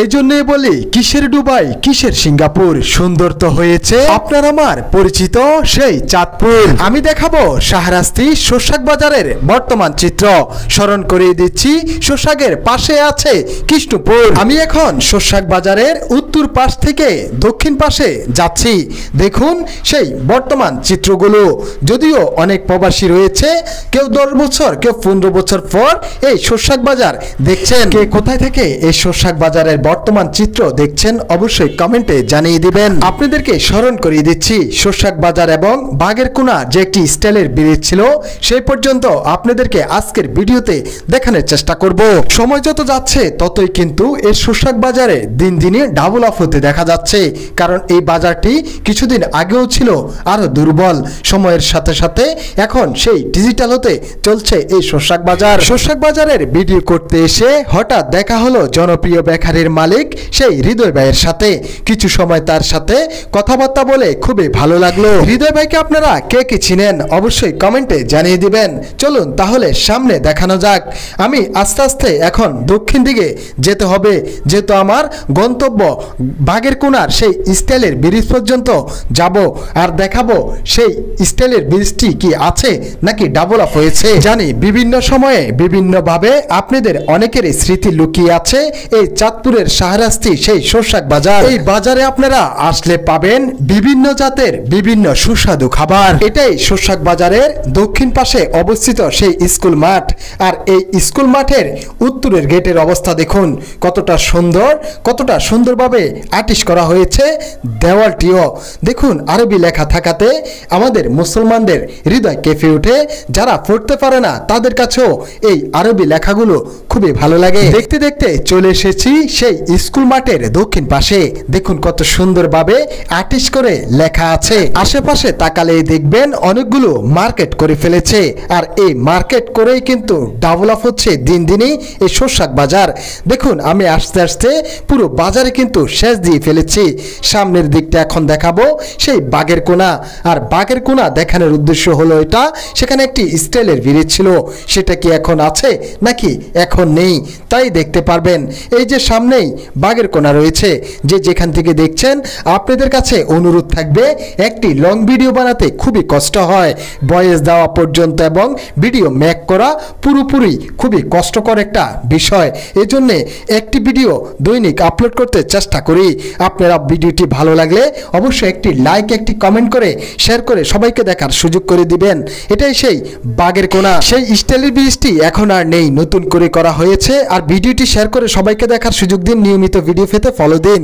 এজন্যই বলি কিসের দুবাই কিসের সিঙ্গাপুর, সুন্দর তো হয়েছে আপনার আমার পরিচিত সেই চাঁদপুর। আমি দেখাবো শাহরাস্তি শোষাক বাজারের বর্তমান চিত্র। স্মরণ করিয়ে দিচ্ছি শোষাকের পাশে আছে কৃষ্ণপুর। আমি এখন শোষাক বাজারের উত্তর পাশ থেকে দক্ষিণ পাশে যাচ্ছি। দেখুন সেই বর্তমান চিত্রগুলো। যদিও অনেক প্রবাসী রয়েছে, কেউ 10 বছর কেউ 15 বছর পর এই শোষাক বাজার দেখছেন। কে কোথায় থেকে এই শোষাক বাজারের বর্তমান চিত্র দেখছেন অবশ্যই কমেন্টে জানিয়ে দিবেন। আপনাদেরকে স্মরণ করিয়ে দিচ্ছি শোষাক বাজার এবং বাগের কোনা যে একটি স্টাইলের ব্রিজ ছিল, সেই পর্যন্ত আপনাদেরকে আজকের ভিডিওতে দেখানোর চেষ্টা করব। সময় যত যাচ্ছে ততই কিন্তু এই শোষাক বাজারে দিন দিনে ডাবল আপ হতে দেখা যাচ্ছে। কারণ এই বাজারটি কিছুদিন আগেও ছিল আরো দুর্বল, সময়ের সাথে সাথে এখন সেই ডিজিটাল হতে চলছে এই শোষাক বাজার। শোষাক বাজারের ভিডিও করতে এসে হঠাৎ দেখা হলো জনপ্রিয় বেকারির মালিক সেই হৃদয় ভাইয়ের সাথে। কিছু সময় তার সাথে কথাবার্তা বলে খুবই ভালো লাগলো। হৃদয় ভাইকে আপনারা কে কে চিনেন অবশ্যই কমেন্টে জানিয়ে দিবেন। চলুন তাহলে সামনে দেখানো যাক। আমি আস্তে আস্তে এখন দক্ষিণ দিকে যেতে হবে, যেহেতু আমার গন্তব্য বাগের কোনার সেই স্টাইলের ব্রিজ পর্যন্ত যাব আর দেখাবো সেই স্টাইলের ব্রিজটি কি আছে নাকি ডাবল আপ হয়েছে। জানি বিভিন্ন সময়ে বিভিন্নভাবে আপনাদের অনেকেরই স্মৃতি লুকিয়ে আছে এই চাঁদপুরের শাহরাস্তি সেই শোষাক বাজার। এই বাজারে আপনারা আসলে পাবেন বিভিন্ন জাতের বিভিন্ন সুস্বাদু খাবার। এটাই শোষাক বাজারের দক্ষিণ পাশে অবস্থিত সেই স্কুল মাঠ। আর এই স্কুল মাঠের উত্তরের গেটের অবস্থা দেখুন কতটা সুন্দর, কতটা সুন্দরভাবে আর্টিস্ট করা হয়েছে। দেওয়ালটিও দেখুন আরবি লেখা থাকাতে আমাদের মুসলমানদের হৃদয় কেঁপে ওঠে। যারা পড়তে পারে না তাদের কাছেও এই আরবি লেখাগুলো খুবই ভালো লাগে। দেখতে দেখতে চলে এসেছি সেই স্কুল মাঠের দক্ষিণ পাশে। দেখুন কত সুন্দরভাবে আর্টিস্ট করে লেখা আছে। আশেপাশে তাকালেই দেখবেন অনেকগুলো মার্কেট করে ফেলেছে। আর এই মার্কেট করেই কিন্তু ডাবল আপ হচ্ছে দিন দিনই এই শোষাক বাজার। দেখুন আমি আস্তে আস্তে পুরো বাজারে কিন্তু শেষ দিয়ে ফেলেছি। সামনের দিকটা এখন দেখাবো সেই বাগের কোনা। আর বাগের কোনা দেখানোর উদ্দেশ্য হলো এটা, সেখানে একটি স্টাইলের ব্রিজ ছিল, সেটা কি এখন আছে নাকি এখন নেই তাই দেখতে পারবেন। এই যে সামনেই বাগের কোনা রয়েছে, যে যেখান থেকে দেখছেন আপনাদের কাছে অনুরোধ থাকবে একটি লং ভিডিও বানাতে খুবই কষ্ট হয়, ভয়েস দেওয়া পর্যন্ত এবং ভিডিও মেক করা পুরোপুরি খুবই কষ্টকর একটা বিষয়। এজন্য একটি ভিডিও দৈনিক আপলোড করতে চেষ্টা করি। আপনারা ভিডিওটি ভালো লাগলে অবশ্যই একটি লাইক একটি কমেন্ট করে শেয়ার করে সবাইকে দেখার সুযোগ করে দিবেন। এটাই সেই বাগের কোনা। সেই স্টাইলের ব্রিজটি এখন আর নেই, নতুন করে করা হয়েছে। আর ভিডিওটি শেয়ার করে সবাইকে দেখার সুযোগ দিন। নিয়মিত ভিডিও পেতে ফলো দিন।